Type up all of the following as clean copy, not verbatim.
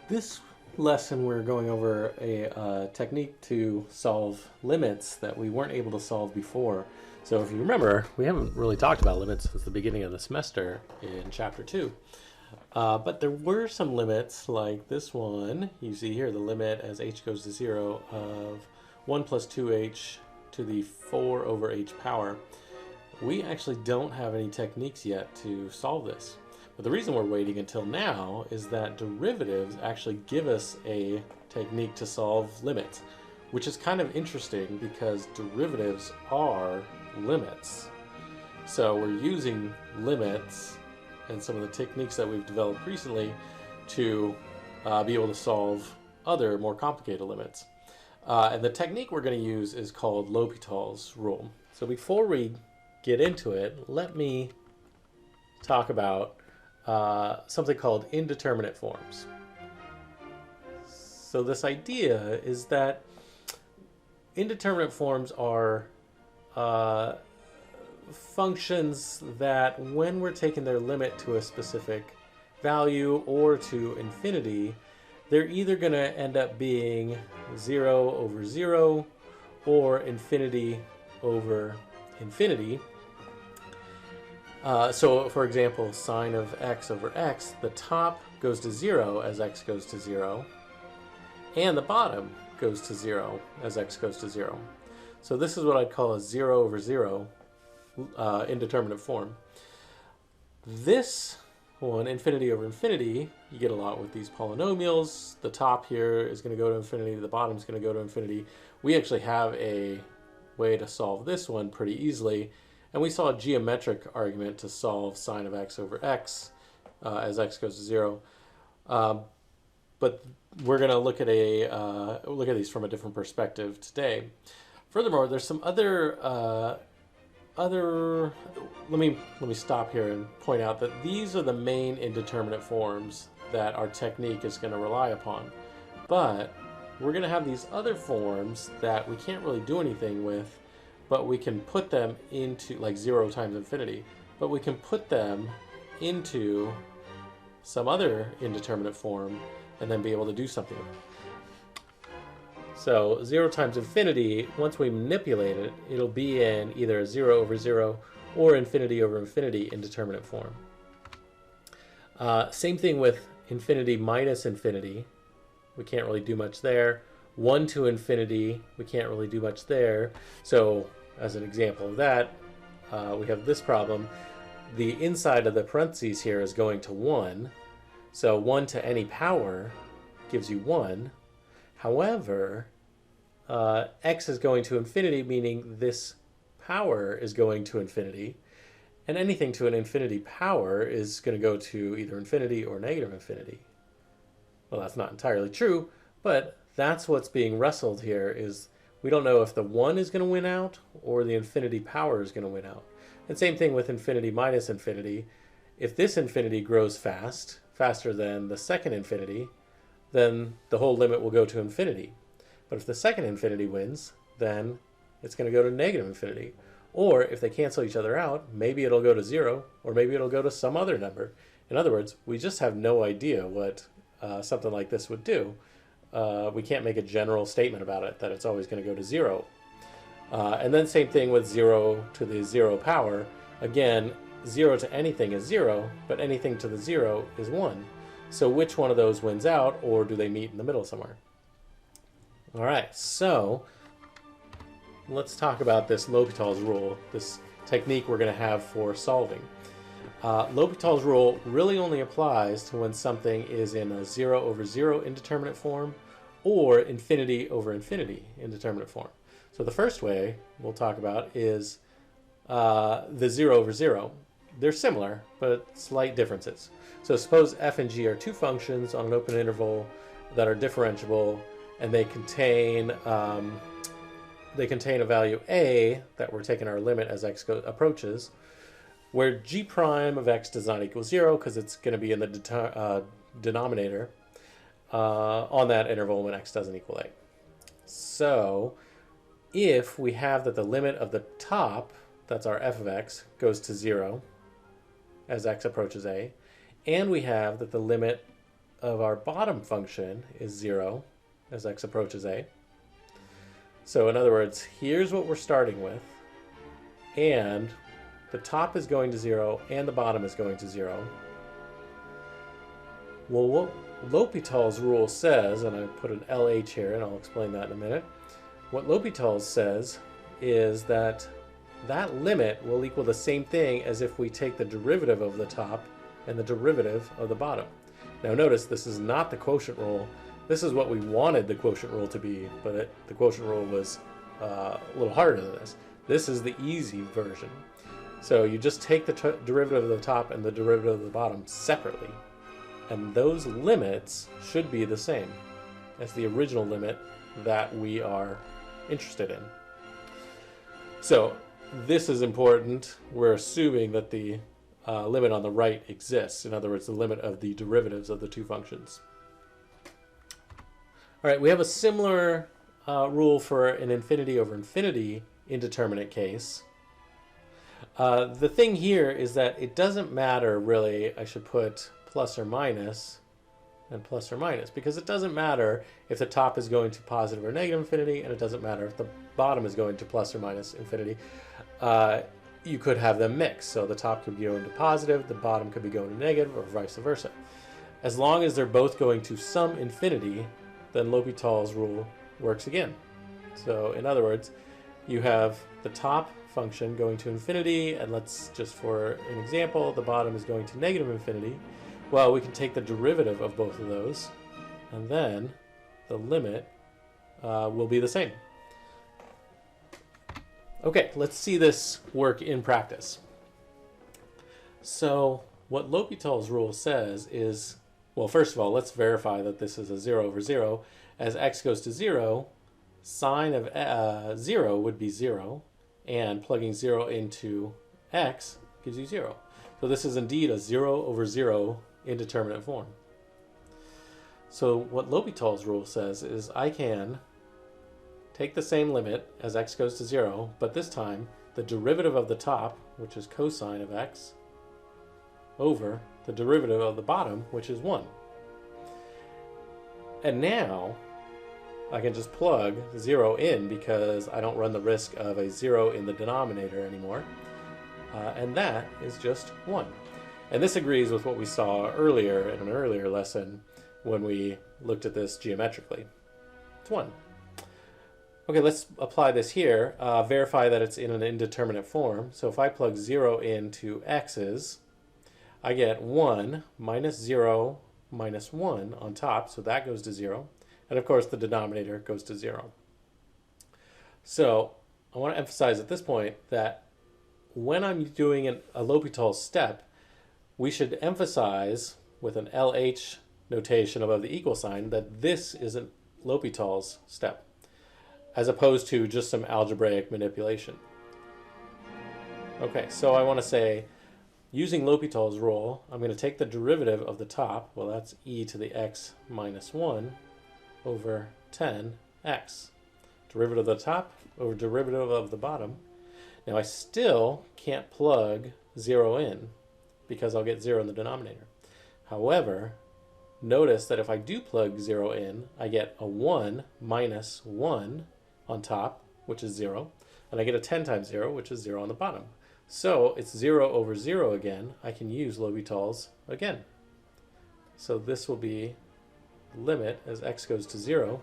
This lesson we're going over a technique to solve limits that we weren't able to solve before. So if you remember, we haven't really talked about limits since the beginning of the semester in chapter 2. But there were some limits like this one. You see here the limit as h goes to 0 of 1 plus 2h to the 4 over h power. We actually don't have any techniques yet to solve this. But the reason we're waiting until now is that derivatives actually give us a technique to solve limits, which is kind of interesting because derivatives are limits. So we're using limits and some of the techniques that we've developed recently to be able to solve other more complicated limits. And the technique we're going to use is called LHopitals rule. So before we get into it, let me talk about something called indeterminate forms. So this idea is that indeterminate forms are functions that when we're taking their limit to a specific value or to infinity, they're either going to end up being 0 over 0 or infinity over infinity. So for example, sine of x over x, the top goes to 0 as x goes to 0, and the bottom goes to 0 as x goes to 0. So this is what I'd call a 0 over 0 indeterminate form. This one, infinity over infinity, you get a lot with these polynomials. The top here is going to go to infinity, the bottom is going to go to infinity. We actually have a way to solve this one pretty easily. And we saw a geometric argument to solve sine of x over x as x goes to 0. But we're going to look at these from a different perspective today. Furthermore, there's some other let me stop here and point out that these are the main indeterminate forms that our technique is going to rely upon. But we're going to have these other forms that we can't really do anything with, but we can put them into, like 0 times infinity, but we can put them into some other indeterminate form and then be able to do something with it. So 0 times infinity, once we manipulate it, it'll be in either a 0 over 0 or infinity over infinity indeterminate form. Same thing with infinity minus infinity. We can't really do much there. 1 to infinity, we can't really do much there. So as an example of that, we have this problem. The inside of the parentheses here is going to 1. So 1 to any power gives you 1. However, x is going to infinity, meaning this power is going to infinity. And anything to an infinity power is going to go to either infinity or negative infinity. Well, that's not entirely true, but that's what's being wrestled here. Is we don't know if the 1 is going to win out or the infinity power is going to win out. And same thing with infinity minus infinity. If this infinity grows faster than the second infinity, then the whole limit will go to infinity. But if the second infinity wins, then it's going to go to negative infinity. Or if they cancel each other out, maybe it'll go to 0, or maybe it'll go to some other number. In other words, we just have no idea what something like this would do. We can't make a general statement about it that it's always going to go to 0. And then same thing with 0 to the 0 power. Again, 0 to anything is 0, but anything to the 0 is 1. So which one of those wins out, or do they meet in the middle somewhere? All right, so let's talk about this LHopitals rule, this technique we're going to have for solving. LHopitals rule really only applies to when something is in a 0 over 0 indeterminate form or infinity over infinity indeterminate form. So the first way we'll talk about is the 0 over 0. They're similar, but slight differences. So suppose f and g are two functions on an open interval that are differentiable, and they contain a value a that we're taking our limit as x approaches, where g prime of x does not equal 0 because it's going to be in the denominator on that interval when x doesn't equal a. So if we have that the limit of the top, that's our f of x, goes to 0 as x approaches a, and we have that the limit of our bottom function is 0 as x approaches a. So in other words, here's what we're starting with, and the top is going to 0 and the bottom is going to 0. Well, what L'Hopital's rule says, and I put an LH here and I'll explain that in a minute, what L'Hopital's says is that that limit will equal the same thing as if we take the derivative of the top and the derivative of the bottom. Now notice this is not the quotient rule. This is what we wanted the quotient rule to be, but the quotient rule was a little harder than this. This is the easy version. So you just take the derivative of the top and the derivative of the bottom separately, and those limits should be the same as the original limit that we are interested in. So this is important. We're assuming that the limit on the right exists. In other words, the limit of the derivatives of the two functions. All right, we have a similar rule for an infinity over infinity indeterminate case. The thing here is that it doesn't matter really. I should put plus or minus and plus or minus, because it doesn't matter if the top is going to positive or negative infinity, and it doesn't matter if the bottom is going to plus or minus infinity. You could have them mix, so the top could be going to positive, the bottom could be going to negative, or vice versa. As long as they're both going to some infinity, then L'Hopital's rule works again. So in other words, you have the top function going to infinity, and let's just for an example, the bottom is going to negative infinity. Well, we can take the derivative of both of those, and then the limit will be the same. Okay, let's see this work in practice. So what L'Hopital's rule says is, well, first of all, let's verify that this is a 0 over 0. As x goes to 0, sine of 0 would be 0, and plugging 0 into x gives you 0. So this is indeed a 0 over 0 indeterminate form. So what L'Hopital's rule says is I can take the same limit as x goes to 0, but this time the derivative of the top, which is cosine of x, over the derivative of the bottom, which is 1. And now I can just plug 0 in because I don't run the risk of a 0 in the denominator anymore. And that is just 1. And this agrees with what we saw earlier in an earlier lesson when we looked at this geometrically. It's 1. Okay, let's apply this here. Verify that it's in an indeterminate form. So if I plug 0 into x's, I get 1 minus 0 minus 1 on top, so that goes to 0. And of course the denominator goes to 0. So I want to emphasize at this point that when I'm doing a L'Hopital step, we should emphasize with an LH notation above the equal sign that this is a L'Hopital's step, as opposed to just some algebraic manipulation. Okay, so I want to say, using L'Hopital's rule, I'm going to take the derivative of the top, well that's e to the x minus 1 over 10x. Derivative of the top over derivative of the bottom. Now I still can't plug 0 in because I'll get 0 in the denominator. However, notice that if I do plug 0 in, I get a 1 minus 1 on top, which is 0, and I get a 10 times 0, which is 0 on the bottom. So it's 0 over 0 again. I can use L'Hopital's again. So this will be limit as x goes to 0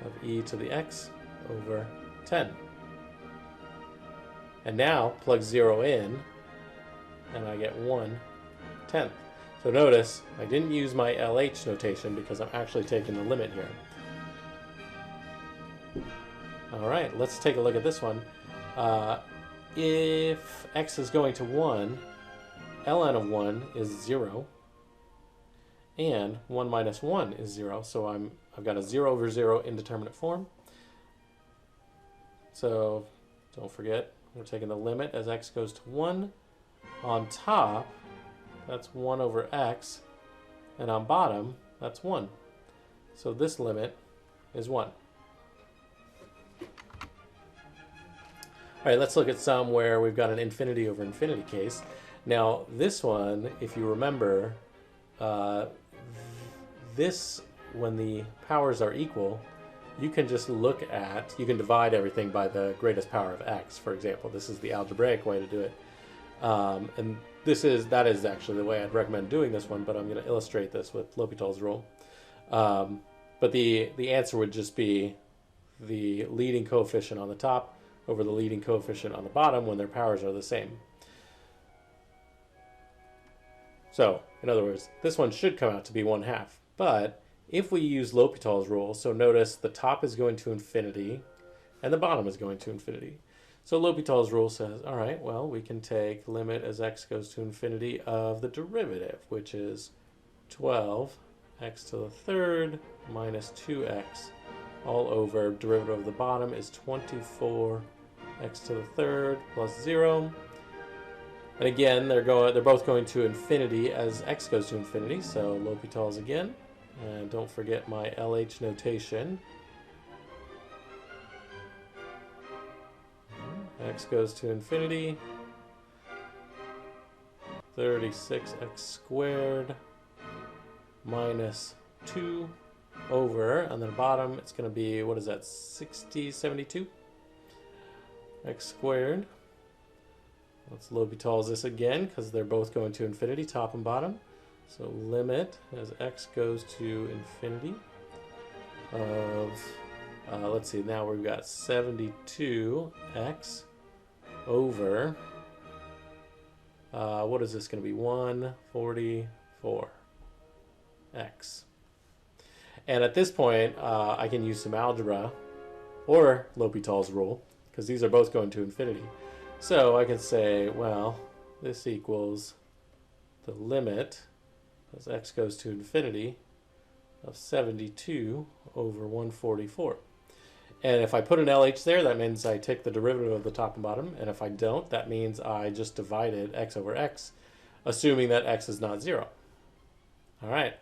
of e to the x over 10. And now plug 0 in, and I get 1/10. So notice I didn't use my LH notation because I'm actually taking the limit here. All right, let's take a look at this one. If x is going to 1, ln of 1 is 0, and 1 minus 1 is 0, so I've got a 0 over 0 indeterminate form. So don't forget, we're taking the limit as x goes to 1. On top, that's 1 over x, and on bottom, that's 1. So this limit is 1. All right, let's look at some where we've got an infinity over infinity case. Now, this one, if you remember, this, when the powers are equal, you can just look at, you can divide everything by the greatest power of x, for example. This is the algebraic way to do it. And that is actually the way I'd recommend doing this one, but I'm going to illustrate this with L'Hopital's rule. But the answer would just be the leading coefficient on the top over the leading coefficient on the bottom when their powers are the same. So, in other words, this one should come out to be 1/2. But if we use L'Hopital's rule, so notice the top is going to infinity and the bottom is going to infinity. So L'Hopital's rule says, all right, well, we can take limit as x goes to infinity of the derivative, which is 12 x to the third minus 2x all over derivative of the bottom is 24 x to the third plus 0. And again, they're both going to infinity as x goes to infinity, so L'Hopital's again. And don't forget my LH notation. X goes to infinity. 36x squared minus 2 over, and then the bottom it's going to be, what is that, 72 x squared. Let's L'Hopital's this again because they're both going to infinity, top and bottom. So limit as x goes to infinity of, let's see, now we've got 72x over, what is this going to be, 144x. And at this point, I can use some algebra or L'Hopital's rule, because these are both going to infinity. So I can say, well, this equals the limit as x goes to infinity of 72 over 144. And if I put an LH there, that means I take the derivative of the top and bottom. And if I don't, that means I just divided x over x, assuming that x is not 0. All right.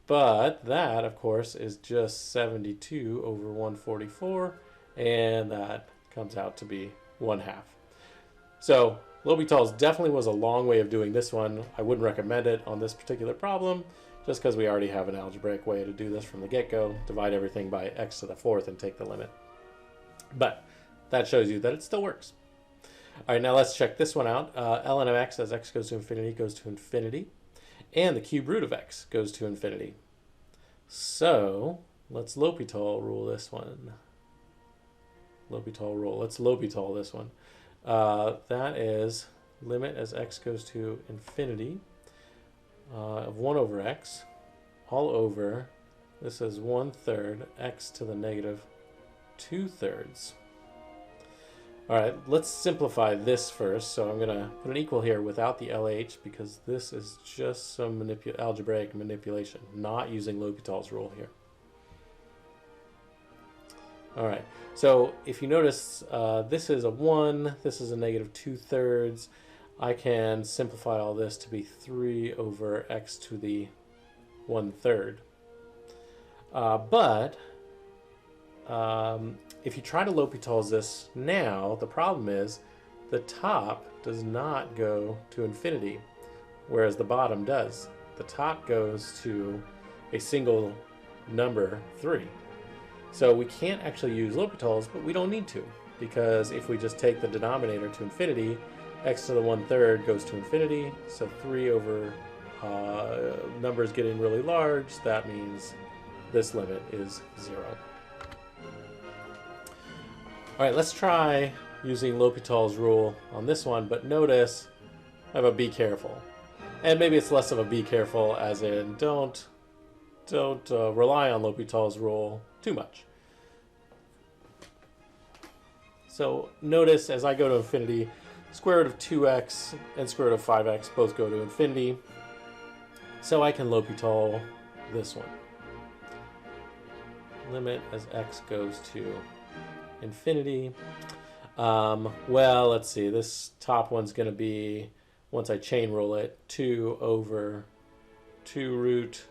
But that, of course, is just 72 over 144. And that comes out to be 1/2. So L'Hopital's definitely was a long way of doing this one. I wouldn't recommend it on this particular problem, just because we already have an algebraic way to do this from the get-go. Divide everything by x to the fourth and take the limit. But that shows you that it still works. All right, now let's check this one out. ln of x as x goes to infinity goes to infinity. And the cube root of x goes to infinity. So let's L'Hopital rule this one. L'Hopital rule. Let's L'Hopital this one. That is limit as x goes to infinity of 1 over x all over, this is 1/3 x to the negative 2/3. All right, let's simplify this first. So I'm going to put an equal here without the LH because this is just some algebraic manipulation, not using L'Hopital's rule here. All right, so if you notice, this is a 1, this is a negative 2/3. I can simplify all this to be 3 over x to the 1/3. But if you try to L'Hopital's this now, the problem is the top does not go to infinity, whereas the bottom does. The top goes to a single number 3. So we can't actually use L'Hopital's, but we don't need to, because if we just take the denominator to infinity, x to the 1/3 goes to infinity, so 3 over numbers getting really large, that means this limit is 0. All right, let's try using L'Hopital's rule on this one, but notice I have a be careful. And maybe it's less of a be careful as in don't rely on L'Hopital's rule too much. So notice as I go to infinity, square root of 2x and square root of 5x both go to infinity. So I can L'Hopital this one. Limit as x goes to infinity. Well, let's see. This top one's going to be, once I chain rule it, 2 over 2 root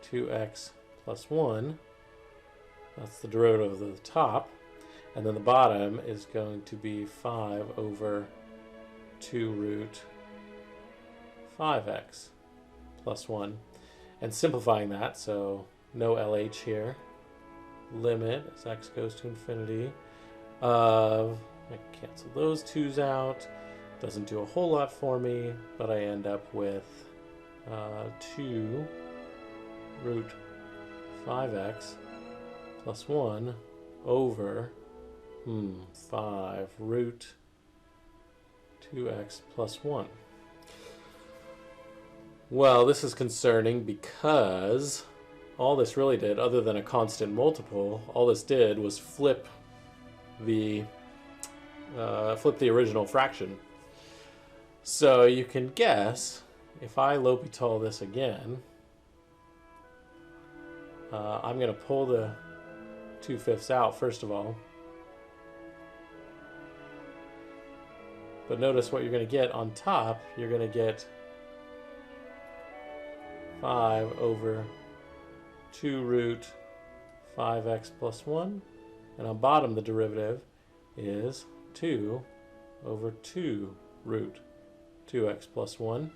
2x plus 1. That's the derivative of the top. And then the bottom is going to be 5 over 2 root 5x plus 1. and simplifying that, so no LH here. Limit as x goes to infinity of, I cancel those 2's out. Doesn't do a whole lot for me, but I end up with 2 root 5x plus 1 over 5 root 2x plus 1. Well, this is concerning because all this really did, other than a constant multiple, all this did was flip the original fraction. So you can guess, if I LHopital this again, I'm going to pull the 2/5 out first of all. But notice what you're going to get on top. You're going to get 5 over 2 root 5x plus 1. And on bottom, the derivative is 2 over 2 root 2x plus 1.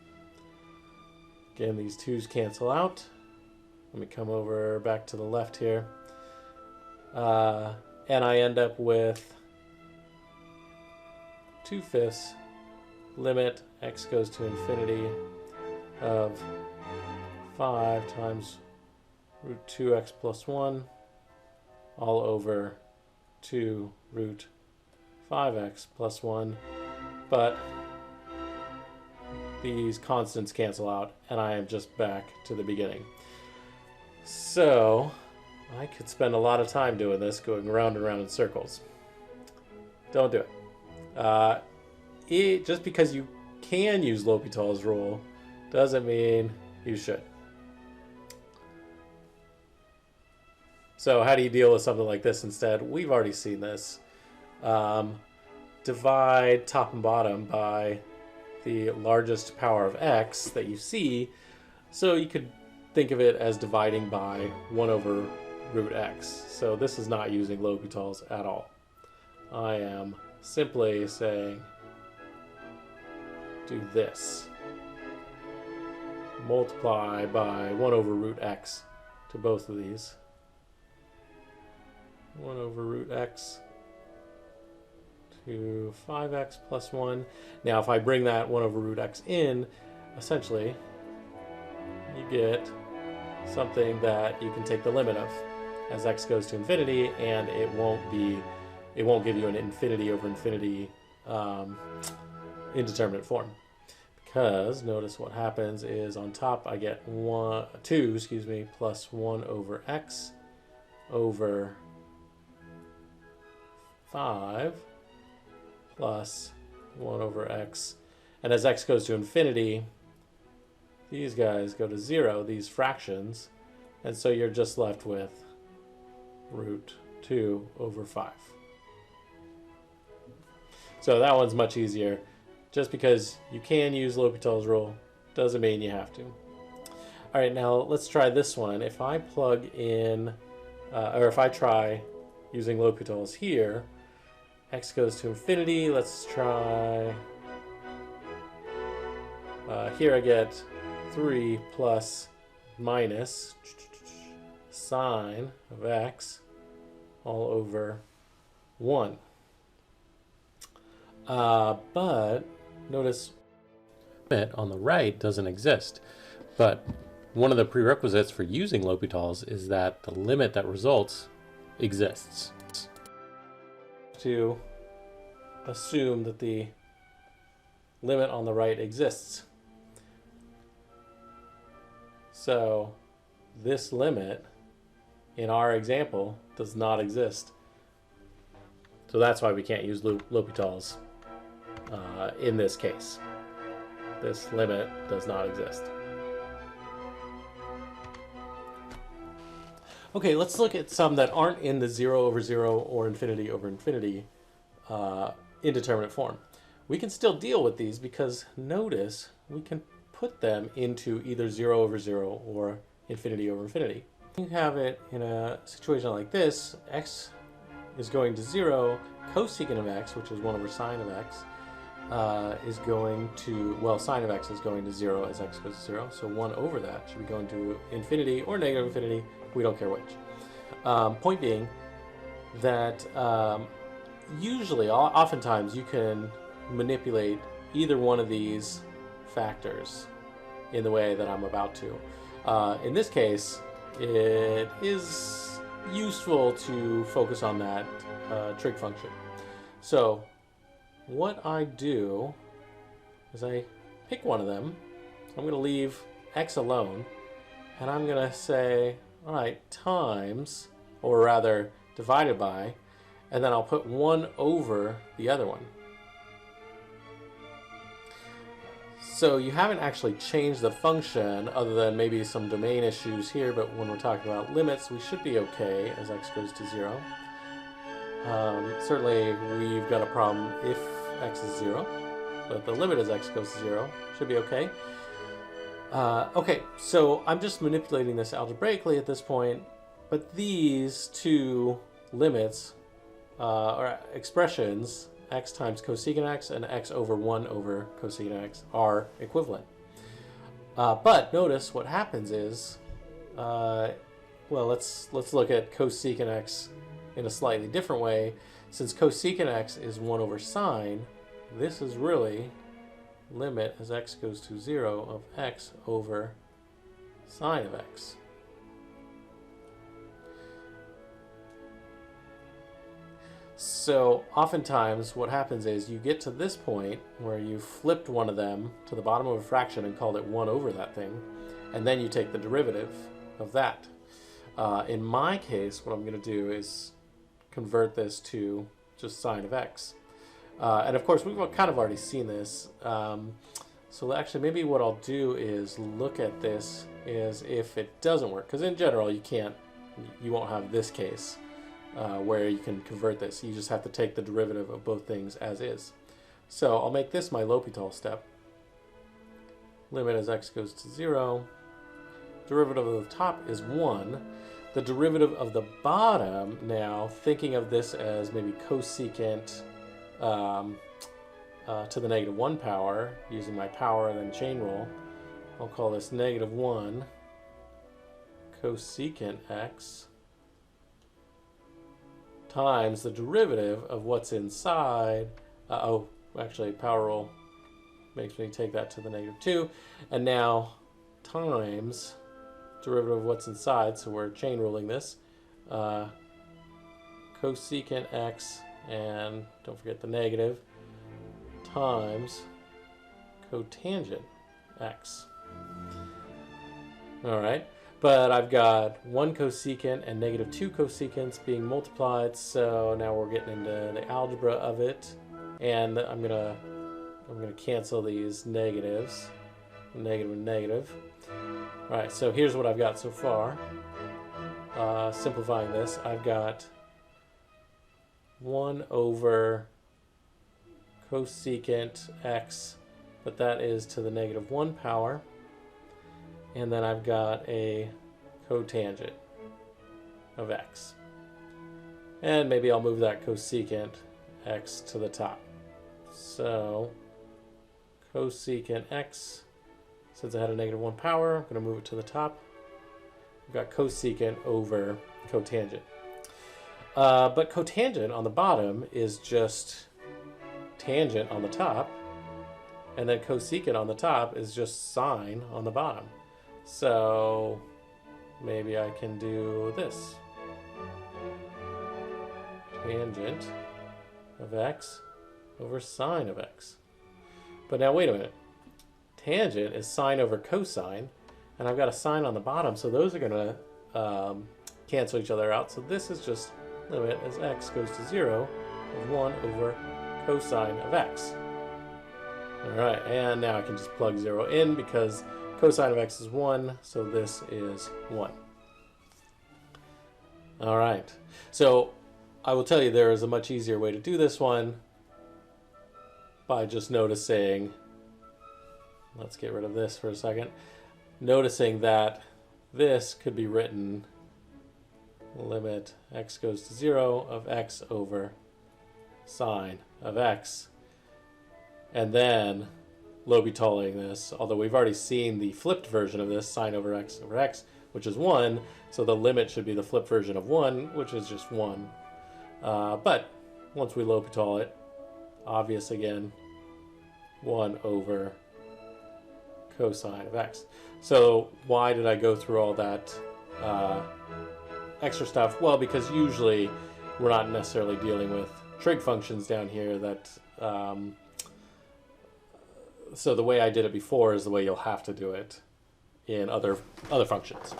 Again, these 2's cancel out. Let me come over back to the left here. And I end up with 2/5 limit x goes to infinity of 5 times root 2x plus 1 all over 2 root 5x plus 1. But these constants cancel out, and I am just back to the beginning. So I could spend a lot of time doing this, going round and round in circles. Don't do it. Just because you can use L'Hopital's rule doesn't mean you should. So how do you deal with something like this instead? We've already seen this. Divide top and bottom by the largest power of x that you see. So you could think of it as dividing by 1 over root x. So this is not using L'Hopital's at all. I am simply saying do this. Multiply by 1 over root x to both of these. 1 over root x to 5x plus 1. Now if I bring that 1 over root x in, essentially you get something that you can take the limit of as x goes to infinity, and it won't give you an infinity over infinity indeterminate form. Because notice what happens is on top I get 2 plus 1 over x over 5 plus 1 over x. And as x goes to infinity, these guys go to 0, these fractions, and so you're just left with root 2 over 5. So that one's much easier. Just because you can use L'Hopital's rule doesn't mean you have to. All right, now let's try this one. If I plug in, or if I try using L'Hopital's here, x goes to infinity. Let's try, here I get 3 plus minus sine of x all over 1. But notice limit on the right doesn't exist. But one of the prerequisites for using L'Hopital's is that the limit that results exists. To assume that the limit on the right exists. So this limit in our example does not exist. So that's why we can't use L'Hopital's in this case. This limit does not exist. Okay, let's look at some that aren't in the 0 over 0 or infinity over infinity indeterminate form. We can still deal with these because notice we can put them into either 0 over 0 or infinity over infinity. You have it in a situation like this. X is going to 0, cosecant of x, which is 1 over sine of x, is going to, well, sine of x is going to 0 as x goes to 0. So 1 over that should be going to infinity or negative infinity. We don't care which. Point being that usually, oftentimes, you can manipulate either one of these factors in the way that I'm about to. In this case, it is useful to focus on that trig function. So what I do is I pick one of them. So I'm going to leave x alone, and I'm going to say, all right, times, or rather divided by, and then I'll put 1 over the other one. So you haven't actually changed the function other than maybe some domain issues here, but when we're talking about limits, we should be okay as x goes to 0. Certainly we've got a problem if x is 0, but the limit as x goes to 0 should be okay. Okay, so I'm just manipulating this algebraically at this point, but these two limits or expressions, x times cosecant x and x over 1 over cosecant x, are equivalent. But notice what happens is, well, let's look at cosecant x in a slightly different way. Since cosecant x is 1 over sine, this is really limit as x goes to 0 of x over sine of x. So oftentimes what happens is you get to this point where you flipped one of them to the bottom of a fraction and called it 1 over that thing, and then you take the derivative of that. In my case, what I'm going to do is convert this to just sine of x. And of course, we've kind of already seen this. So actually, maybe what I'll do is look at this as if it doesn't work. Because in general, you won't have this case where you can convert this. You just have to take the derivative of both things as is. So I'll make this my LHopital step. Limit as x goes to 0. Derivative of the top is 1. The derivative of the bottom, now, thinking of this as maybe cosecant to the negative 1 power, using my power and then chain rule, I'll call this negative 1 cosecant x times the derivative of what's inside. Oh, actually, power rule makes me take that to the negative 2. And now times derivative of what's inside, so we're chain ruling this. Cosecant x, and don't forget the negative, times cotangent x. All right, but I've got 1 cosecant and negative 2 cosecants being multiplied, so now we're getting into the algebra of it, and I'm gonna cancel these negatives, negative and negative. All right, so here's what I've got so far. Simplifying this, I've got 1 over cosecant x, but that is to the negative 1 power. And then I've got a cotangent of x. And maybe I'll move that cosecant x to the top. So cosecant x, since I had a negative 1 power, I'm going to move it to the top. We've got cosecant over cotangent. But cotangent on the bottom is just tangent on the top, and then cosecant on the top is just sine on the bottom. So maybe I can do this. Tangent of x over sine of x. But now wait a minute. Tangent is sine over cosine, and I've got a sine on the bottom, so those are going to cancel each other out. So this is just limit as x goes to 0 of 1 over cosine of x. All right, and now I can just plug 0 in because cosine of x is 1, so this is 1. All right, so I will tell you there is a much easier way to do this one by just noticing, let's get rid of this for a second, noticing that this could be written limit x goes to 0 of x over sine of x. and then L'Hopital-ing this, although we've already seen the flipped version of this, sine over x, which is 1, so the limit should be the flipped version of 1, which is just 1. But once we L'Hopital it, obvious again, 1 over cosine of x. So why did I go through all that extra stuff? Well, because usually we're not necessarily dealing with trig functions down here that so the way I did it before is the way you'll have to do it in other functions.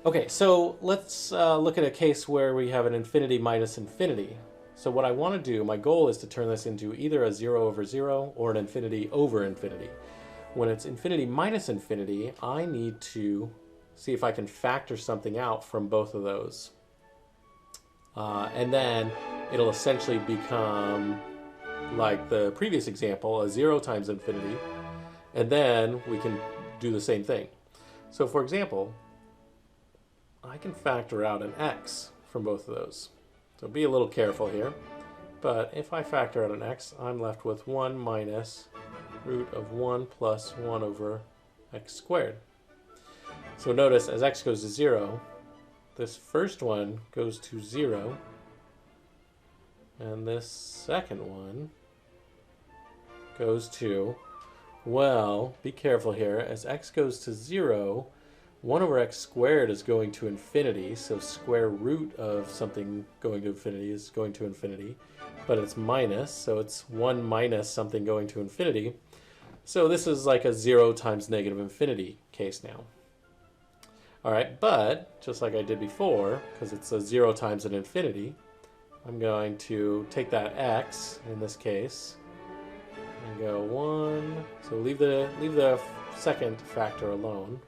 Okay, so let's look at a case where we have an infinity minus infinity. So what I want to do, my goal is to turn this into either a 0 over 0 or an infinity over infinity. When it's infinity minus infinity, I need to see if I can factor something out from both of those. And then it'll essentially become, like the previous example, a 0 times infinity. And then we can do the same thing. So for example, I can factor out an x from both of those. So be a little careful here. But if I factor out an x, I'm left with 1 minus root of 1 plus 1 over x squared. So notice as x goes to 0, this first one goes to 0, and this second one goes to, well, be careful here, as x goes to 0, 1 over x squared is going to infinity, so square root of something going to infinity is going to infinity, but it's minus, so it's 1 minus something going to infinity. So this is like a 0 times negative infinity case now. All right, but just like I did before, because it's a 0 times an infinity, I'm going to take that x in this case and go 1. So leave the second factor alone.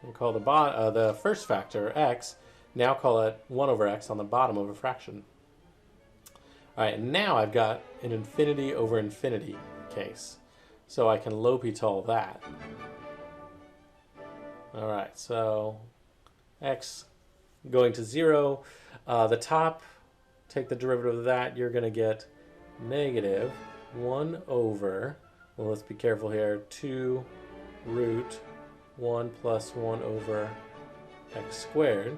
And call the first factor x. Now call it 1 over x on the bottom of a fraction. All right, and now I've got an infinity over infinity case. So I can L'Hopital that. All right, so x going to 0. The top, take the derivative of that, you're going to get negative 1 over, well, let's be careful here, 2 root 1 plus 1 over x squared.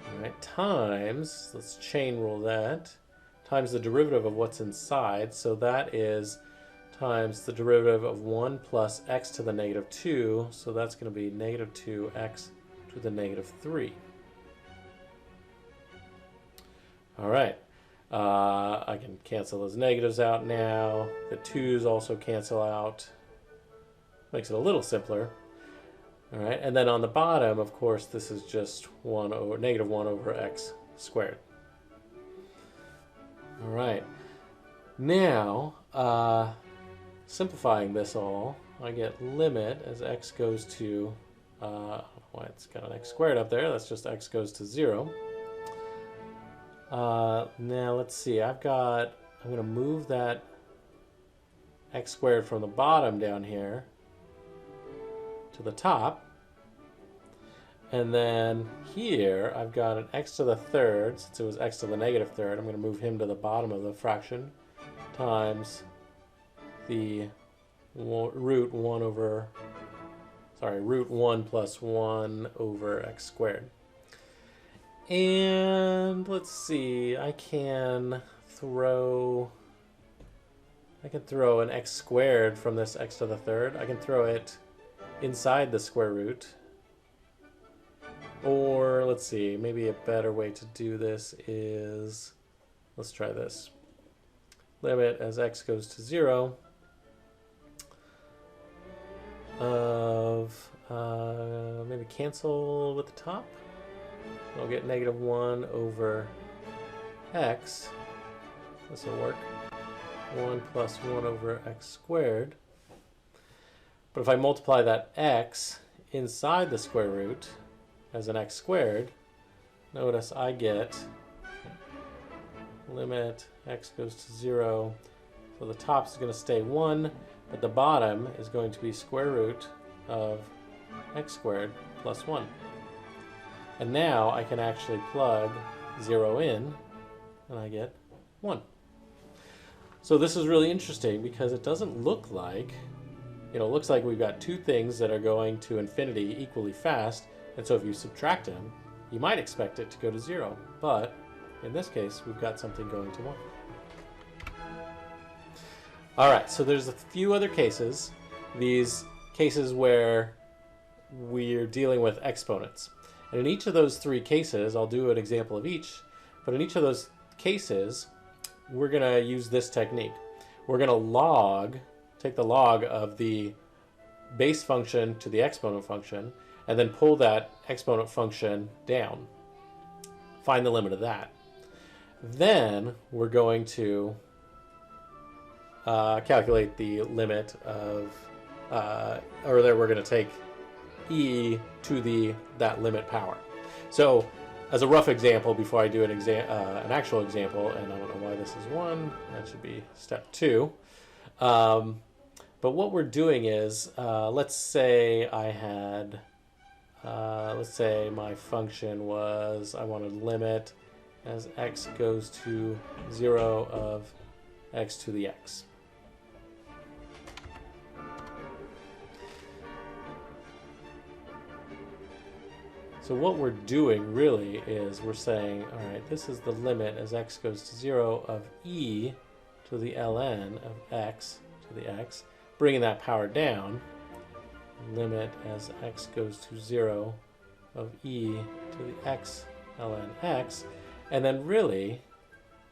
All right, times, let's chain rule that, times the derivative of what's inside, so that is times the derivative of 1 plus x to the negative 2, so that's going to be negative 2x to the negative 3. All right, I can cancel those negatives out now. The 2's also cancel out. Makes it a little simpler. All right, and then on the bottom, of course, this is just negative 1 over x squared. All right, now simplifying this all, I get limit as x goes to, I don't know why it's got an x squared up there, that's just x goes to 0. Now let's see, I'm going to move that x squared from the bottom down here to the top, and then here I've got an x to the third, since it was x to the negative third, I'm going to move him to the bottom of the fraction, times the root 1 plus 1 over x squared. And let's see, I can throw an x squared from this x to the third. I can throw it inside the square root. Or let's see, maybe a better way to do this is, let's try this. Limit as x goes to 0 of, maybe cancel with the top. I'll get negative 1 over x. This will work. 1 plus 1 over x squared. But if I multiply that x inside the square root as an x squared, notice I get limit x goes to 0. So the top is going to stay 1, but the bottom is going to be square root of x squared plus 1. And now I can actually plug 0 in, and I get 1. So this is really interesting because it doesn't look like, it looks like we've got two things that are going to infinity equally fast, and so if you subtract them, you might expect it to go to 0, but in this case, we've got something going to 1. All right, so there's a few other cases, these cases where we're dealing with exponents. And in each of those three cases, I'll do an example of each, but in each of those cases, we're going to use this technique. We're going to take the log of the base function to the exponent function, and then pull that exponent function down. Find the limit of that. Then we're going to calculate the limit of, we're going to take e to that limit power. So as a rough example, before I do an actual example, and I don't know why this is 1, that should be step 2. But what we're doing is, let's say I had, let's say my function was, I wanted limit as x goes to 0 of x to the x. So what we're doing really is we're saying, all right, this is the limit as x goes to 0 of e to the ln of x to the x, bringing that power down, limit as x goes to 0 of e to the x ln x, and then really,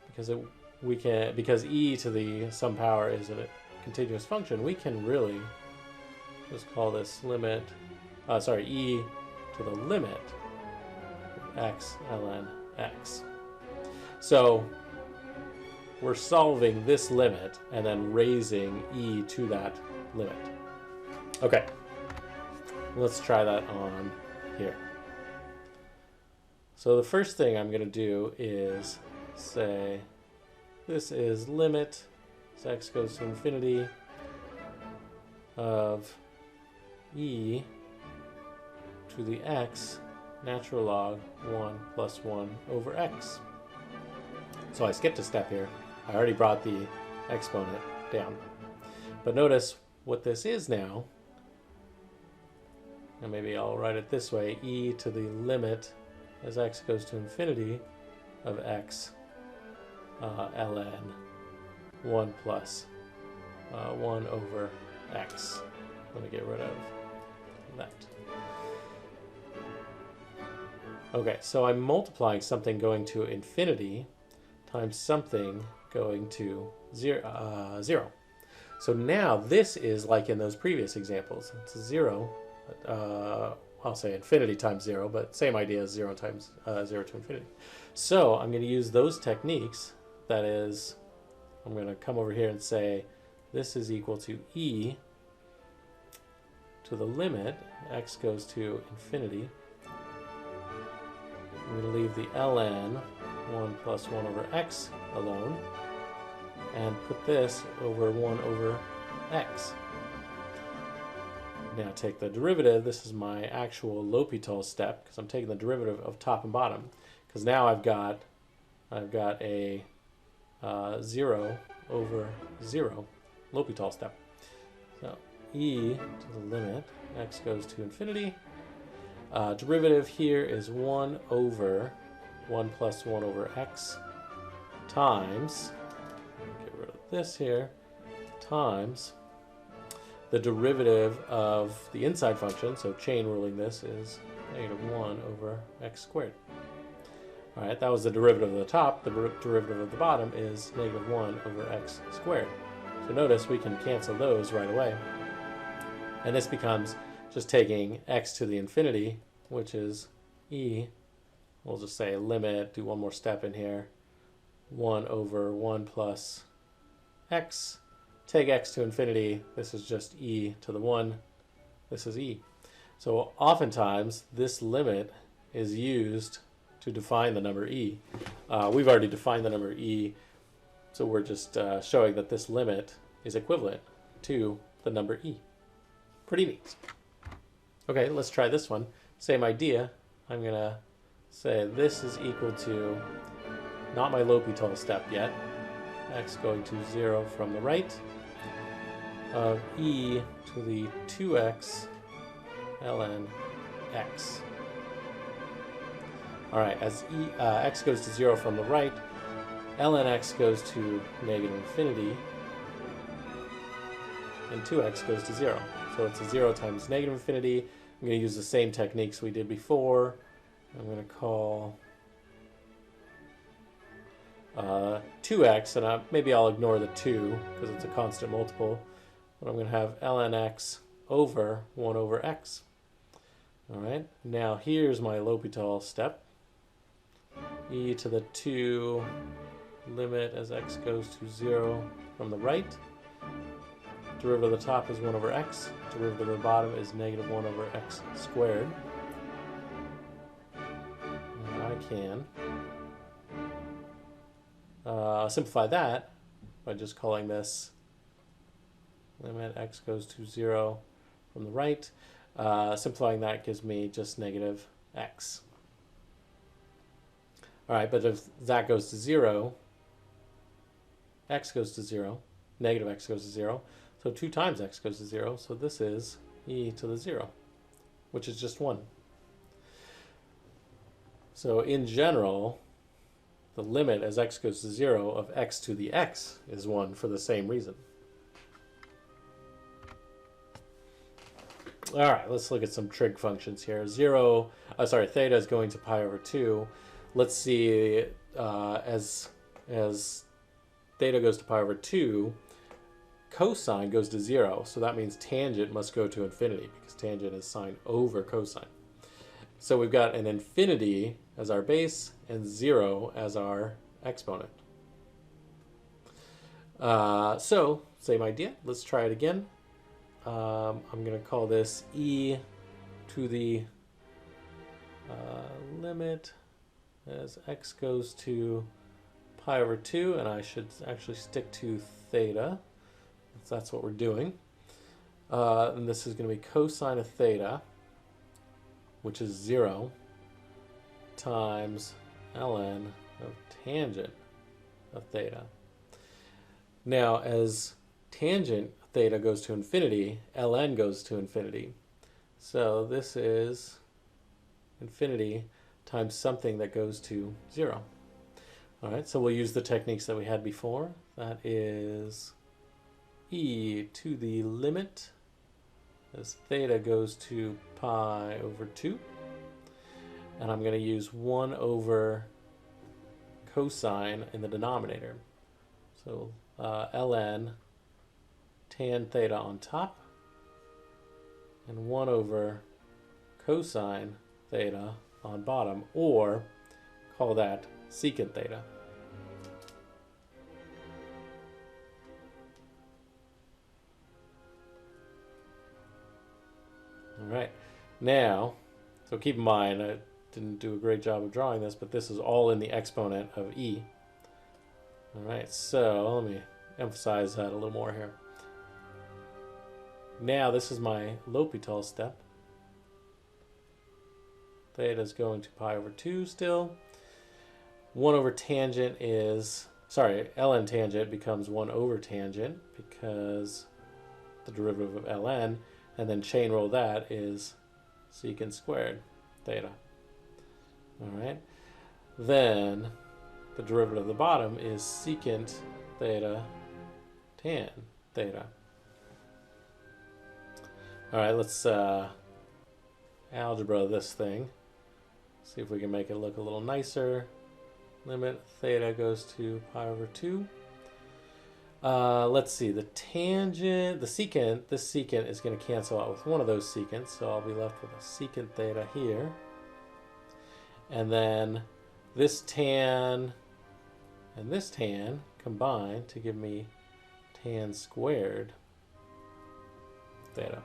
because e to the some power is a continuous function, we can really just call this limit, e to the limit of x ln x. So we're solving this limit and then raising e to that limit. Okay, let's try that on here. So the first thing I'm going to do is say this is limit as x goes to infinity of e to the x natural log 1 plus 1 over x. So I skipped a step here. I already brought the exponent down. But notice what this is now, and maybe I'll write it this way, e to the limit as x goes to infinity of x ln 1 plus 1 over x. Let me get rid of that. Okay, so I'm multiplying something going to infinity times something going to 0. So now this is like in those previous examples. It's 0, I'll say infinity times 0, but same idea as 0 times 0 to infinity. So I'm going to use those techniques. That is, I'm going to come over here and say this is equal to e to the limit x goes to infinity. I'm going to leave the ln 1 plus 1 over x alone and put this over 1 over x. Now take the derivative. This is my actual LHopital step because I'm taking the derivative of top and bottom, because now I've got a 0 over 0 LHopital step. So e to the limit x goes to infinity. Derivative here is 1 over 1 plus 1 over x times, get rid of this here, times the derivative of the inside function, so chain ruling this, is -1 over x squared. All right, that was the derivative of the top. The derivative of the bottom is -1 over x squared. So notice we can cancel those right away. And this becomes just taking x to the infinity, which is e. We'll just say limit, do one more step in here, 1 over 1 plus x. Take x to infinity, this is just e to the 1, this is e. So oftentimes this limit is used to define the number e. We've already defined the number e, so we're just showing that this limit is equivalent to the number e. Pretty neat. Okay, let's try this one. Same idea. I'm going to say this is equal to, not my L'Hopital step yet, x going to 0 from the right, of e to the 2x ln x. All right, as x goes to 0 from the right, ln x goes to negative infinity, and 2x goes to 0. So it's a 0 times negative infinity. I'm going to use the same techniques we did before. I'm going to call 2x, and maybe I'll ignore the 2 because it's a constant multiple. But I'm going to have ln x over 1 over x. All right, now here's my L'Hopital step. E to the 2 limit as x goes to 0 from the right. Derivative of the top is 1 over x. Derivative of the bottom is negative 1 over x squared. And I can simplify that by just calling this limit x goes to 0 from the right. Simplifying that gives me just negative x. All right, but if that goes to 0, x goes to 0, negative x goes to 0. So 2 times x goes to 0. So this is e to the 0, which is just 1. So in general, the limit as x goes to 0 of x to the x is 1 for the same reason. All right, let's look at some trig functions here. Theta is going to pi over 2. Let's see, as theta goes to pi over 2, cosine goes to 0. So that means tangent must go to infinity because tangent is sine over cosine. So we've got an infinity as our base and 0 as our exponent. So same idea. Let's try it again. I'm going to call this e to the limit as x goes to pi over 2, and I should actually stick to theta. That's what we're doing. And this is going to be cosine of theta, which is 0, times ln of tangent of theta. Now, as tangent theta goes to infinity, ln goes to infinity. So this is infinity times something that goes to 0. All right, so we'll use the techniques that we had before. That is e to the limit as theta goes to pi over 2. And I'm going to use 1 over cosine in the denominator. So ln tan theta on top and 1 over cosine theta on bottom, or call that secant theta. All right, now, so keep in mind, I didn't do a great job of drawing this, but this is all in the exponent of e. All right, so let me emphasize that a little more here. Now this is my L'Hopital step. Theta is going to pi over 2 still. 1 over tangent is, ln tangent becomes 1 over tangent because the derivative of ln, and then chain rule that is secant squared theta. All right. Then the derivative of the bottom is secant theta tan theta. All right, let's algebra this thing. See if we can make it look a little nicer. Limit theta goes to pi over 2. Let's see, the tangent, the secant, this secant is going to cancel out with one of those secants, so I'll be left with a secant theta here. And then this tan and this tan combine to give me tan squared theta.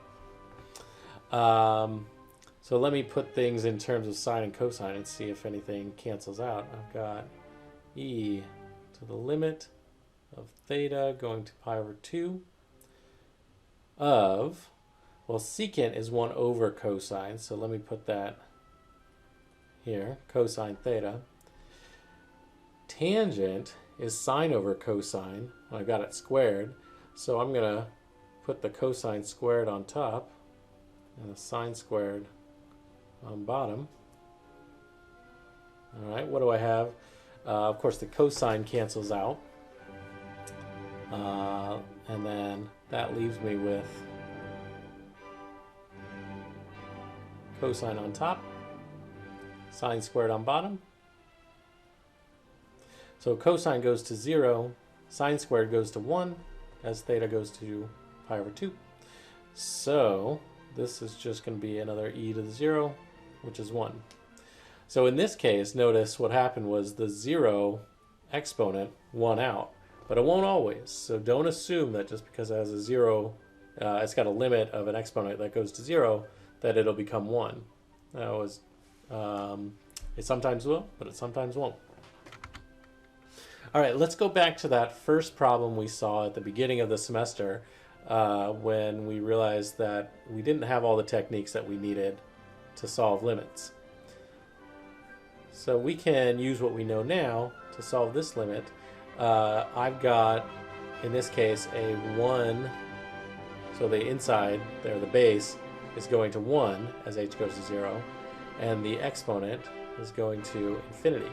So let me put things in terms of sine and cosine and see if anything cancels out. I've got e to the limit of theta going to pi over 2 of, well, secant is 1 over cosine, so let me put that here, cosine theta. Tangent is sine over cosine. I got it squared, so I'm going to put the cosine squared on top and the sine squared on bottom. All right, what do I have? Of course, the cosine cancels out. And then that leaves me with cosine on top, sine squared on bottom. So cosine goes to 0, sine squared goes to 1, as theta goes to pi over 2. So this is just going to be another e to the 0, which is 1. So in this case, notice what happened was the 0 exponent won out. But it won't always, so don't assume that just because it has a 0, it's got a limit of an exponent that goes to 0, that it'll become 1. That was, it sometimes will, but it sometimes won't. All right, let's go back to that first problem we saw at the beginning of the semester when we realized that we didn't have all the techniques that we needed to solve limits. So we can use what we know now to solve this limit. I've got, in this case, a 1, so the inside, there, the base, is going to 1 as h goes to 0, and the exponent is going to infinity.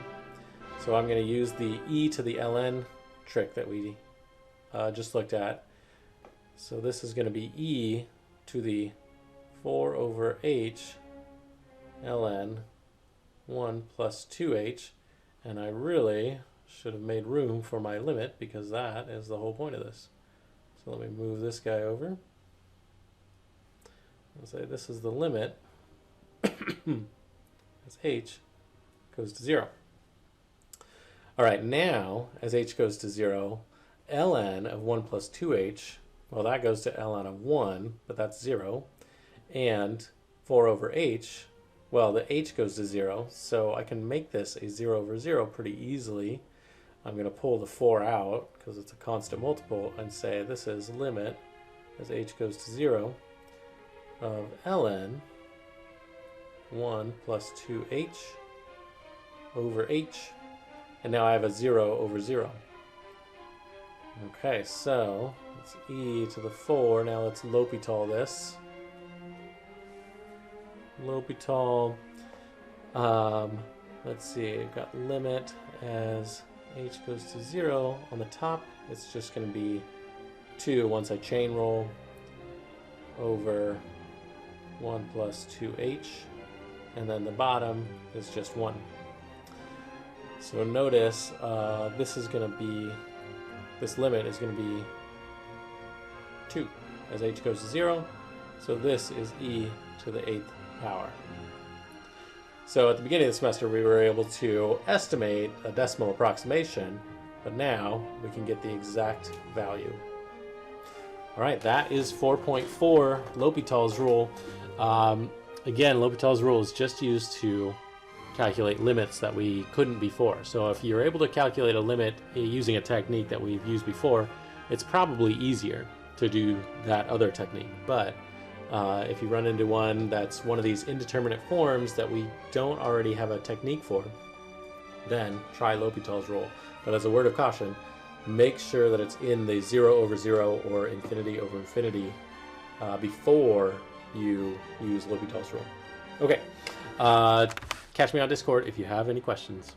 So I'm going to use the e to the ln trick that we just looked at. So this is going to be e to the 4 over h ln 1 plus 2h, and I really should have made room for my limit because that is the whole point of this. So let me move this guy over. I'll say this is the limit as h goes to 0. All right, now as h goes to 0, ln of 1 plus 2h, well, that goes to ln of 1, but that's 0. And 4 over h, well, the h goes to 0, so I can make this a 0 over 0 pretty easily. I'm going to pull the 4 out because it's a constant multiple and say this is limit as h goes to 0 of ln 1 plus 2h over h, and now I have a 0 over 0. Okay, so it's e to the 4. Now let's LHopital this. LHopital, let's see, I've got limit as h goes to 0. On the top, it's just going to be 2 once I chain roll over 1 plus 2h, and then the bottom is just 1. So notice this is going to be, this limit is going to be 2 as h goes to 0. So this is e to the 8th power. So at the beginning of the semester we were able to estimate a decimal approximation, but now we can get the exact value. All right, that is 4.4, LHopital's rule. Again, LHopital's rule is just used to calculate limits that we couldn't before. So if you're able to calculate a limit using a technique that we've used before, it's probably easier to do that other technique. But if you run into one that's one of these indeterminate forms that we don't already have a technique for, then try LHopital's rule. But as a word of caution, make sure that it's in the 0 over 0 or infinity over infinity before you use LHopital's rule. Okay, catch me on Discord if you have any questions.